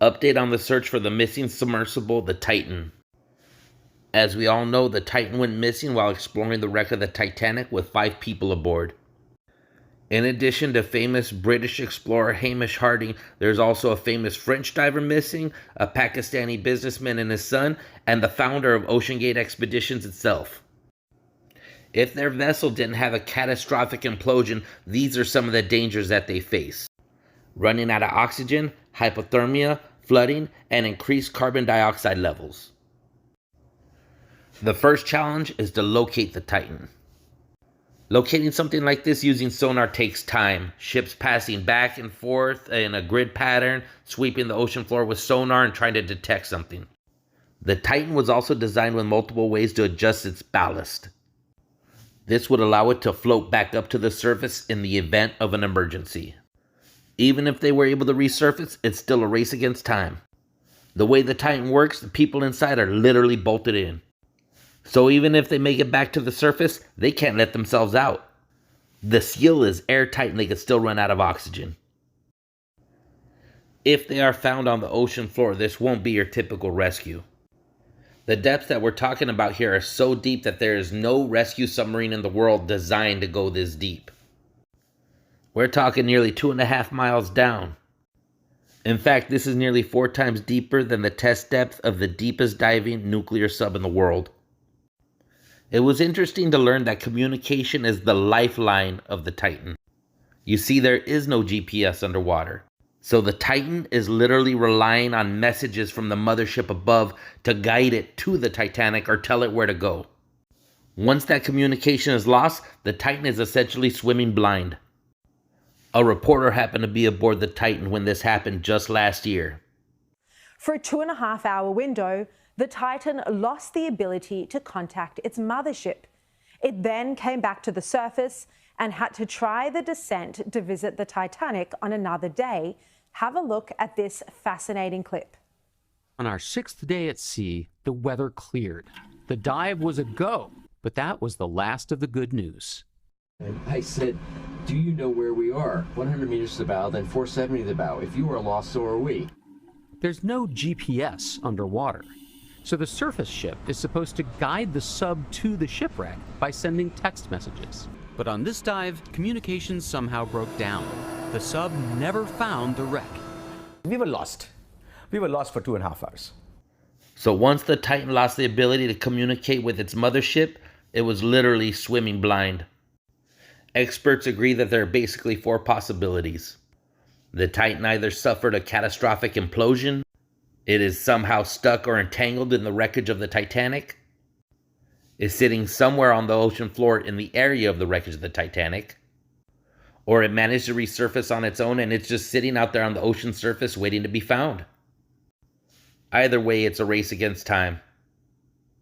Update on the search for the missing submersible, the Titan. As we all know, the Titan went missing while exploring the wreck of the Titanic with 5 people aboard. In addition to famous British explorer Hamish Harding, there's also a famous French diver missing, a Pakistani businessman and his son, and the founder of OceanGate Expeditions itself. If their vessel didn't have a catastrophic implosion, these are some of the dangers that they face: running out of oxygen, hypothermia, flooding, and increased carbon dioxide levels. The first challenge is to locate the Titan. Locating something like this using sonar takes time. Ships passing back and forth in a grid pattern, sweeping the ocean floor with sonar and trying to detect something. The Titan was also designed with multiple ways to adjust its ballast. This would allow it to float back up to the surface in the event of an emergency. Even if they were able to resurface, it's still a race against time. The way the Titan works, the people inside are literally bolted in. So even if they make it back to the surface, they can't let themselves out. The seal is airtight and they can still run out of oxygen. If they are found on the ocean floor, this won't be your typical rescue. The depths that we're talking about here are so deep that there is no rescue submarine in the world designed to go this deep. We're talking nearly 2.5 miles down. In fact, this is nearly 4 times deeper than the test depth of the deepest diving nuclear sub in the world. It was interesting to learn that communication is the lifeline of the Titan. You see, there is no GPS underwater. So the Titan is literally relying on messages from the mothership above to guide it to the Titanic or tell it where to go. Once that communication is lost, the Titan is essentially swimming blind. A reporter happened to be aboard the Titan when this happened just last year. For a 2.5-hour window, the Titan lost the ability to contact its mothership. It then came back to the surface and had to try the descent to visit the Titanic on another day. Have a look at this fascinating clip. On our 6th day at sea, the weather cleared. The dive was a go, but that was the last of the good news. And I said, do you know where we are? 100 meters to the bow, then 470 to the bow. If you are lost, so are we. There's no GPS underwater, so the surface ship is supposed to guide the sub to the shipwreck by sending text messages. But on this dive, communications somehow broke down. The sub never found the wreck. We were lost. We were lost for 2.5 hours. So once the Titan lost the ability to communicate with its mothership, it was literally swimming blind. Experts agree that there are basically 4 possibilities. The Titan either suffered a catastrophic implosion, it is somehow stuck or entangled in the wreckage of the Titanic, is sitting somewhere on the ocean floor in the area of the wreckage of the Titanic, or it managed to resurface on its own and it's just sitting out there on the ocean surface waiting to be found. Either way, it's a race against time.